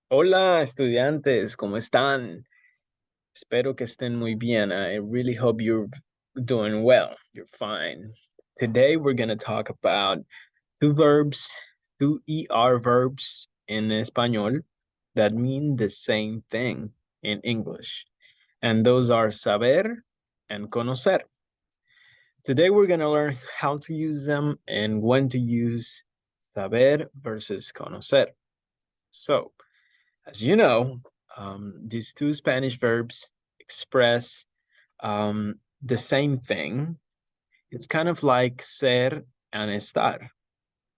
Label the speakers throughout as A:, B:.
A: Hola, estudiantes, ¿cómo están? Espero que estén muy bien. I really hope you're doing well. You're fine. Today we're going to talk about two verbs, two ER verbs in español that mean the same thing in English. And those are saber and conocer. Today we're going to learn how to use them and when to use saber versus conocer. So, as you know, these two Spanish verbs express the same thing. It's kind of like ser and estar,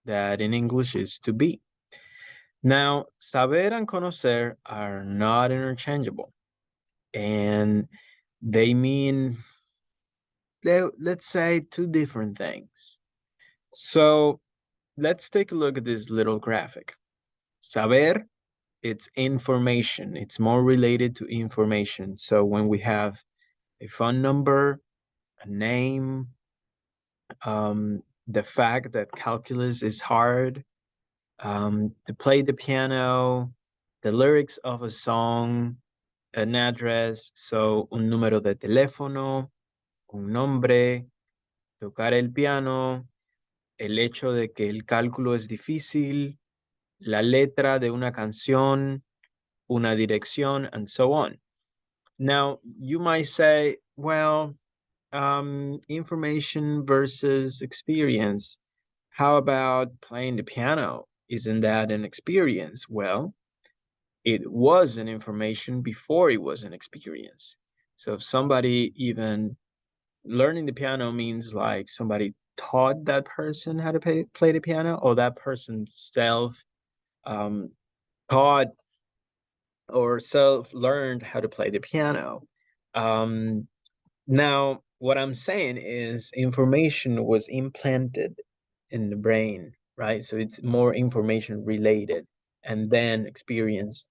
A: that in English is to be. Now, saber and conocer are not interchangeable, and they mean, let's say, two different things. So let's take a look at this little graphic. Saber, it's information. It's more related to information. So when we have a phone number, a name, the fact that calculus is hard, to play the piano, the lyrics of a song, an address, so un número de teléfono, un nombre, tocar el piano, el hecho de que el cálculo es difícil, la letra de una canción, una dirección, and so on. Now, you might say, well, information versus experience. How about playing the piano? Isn't that an experience? Well, it was an information before it was an experience. So if somebody even learning the piano means like somebody taught that person how to play the piano, or that person self um, taught or self learned how to play the piano. Um, Now, what I'm saying is information was implanted in the brain, right? So it's more information related and then experience.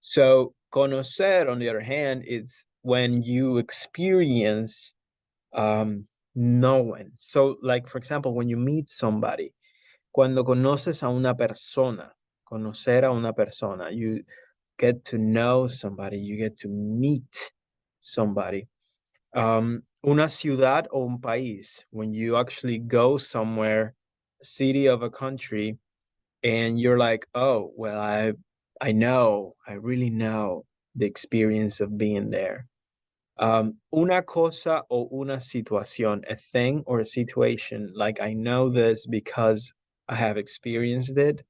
A: So conocer, on the other hand, it's when you experience knowing. So, like, for example, when you meet somebody, cuando conoces a una persona, conocer a una persona, you get to know somebody, you get to meet somebody. Una ciudad o un país, when you actually go somewhere, a city of a country, and you're like, oh, well, I know, I really know the experience of being there. Una cosa o una situación, a thing or a situation, like I know this because I have experienced it,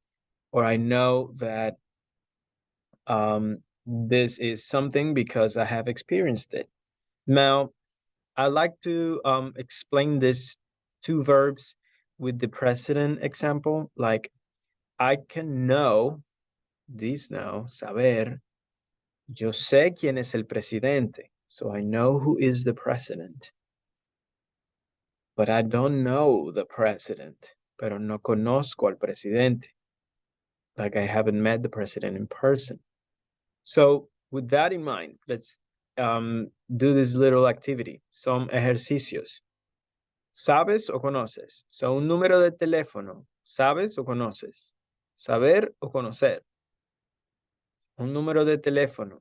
A: or I know that this is something because I have experienced it. Now, I like to explain this two verbs with the present example. Like I can know, this now, saber, yo sé quién es el presidente. So I know who is the president. But I don't know the president. Pero no conozco al presidente. Like I haven't met the president in person. So with that in mind, let's do this little activity, some ejercicios. ¿Sabes o conoces? So, un número de teléfono. ¿Sabes o conoces? Saber o conocer. Un número de teléfono.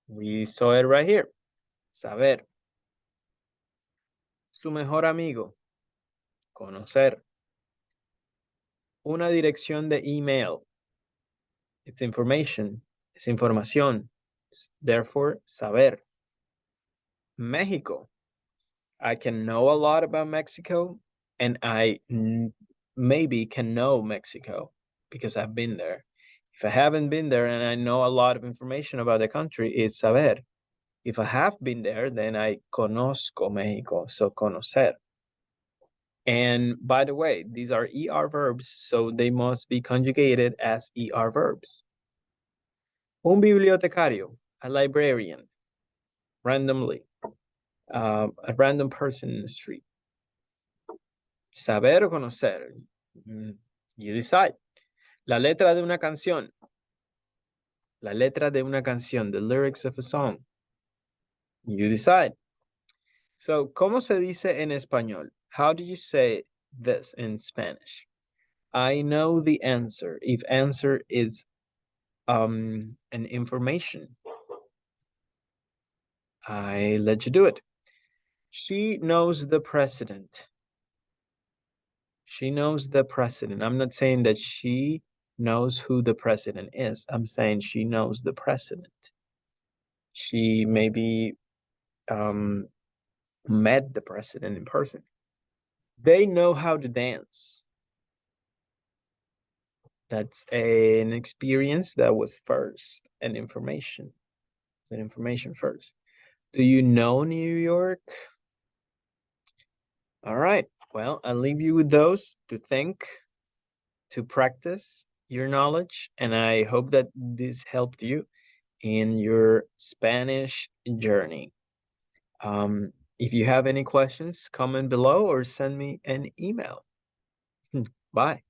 A: We saw it right here. Saber. Su mejor amigo. Conocer. Una dirección de email. It's information. Es información. Therefore, saber. México. I can know a lot about Mexico, and I maybe can know Mexico because I've been there. If I haven't been there and I know a lot of information about the country, it's saber. If I have been there, then I conozco Mexico, so conocer. And by the way, these are ER verbs, so they must be conjugated as ER verbs. Un bibliotecario, a librarian, randomly, a random person in the street. Saber o conocer. You decide. La letra de una canción. La letra de una canción. The lyrics of a song. You decide. So, ¿cómo se dice en español? How do you say this in Spanish? I know the answer. If answer is an information. I let you do it. She knows the president. She knows the president. I'm not saying that she knows who the president is. I'm saying she knows the president. She maybe met the president in person. They know how to dance. That's an experience that was first, an information. It's an information first. Do you know New York? All right. Well, I'll leave you with those to think, to practice your knowledge, and I hope that this helped you in your Spanish journey. If you have any questions, comment below or send me an email. Bye.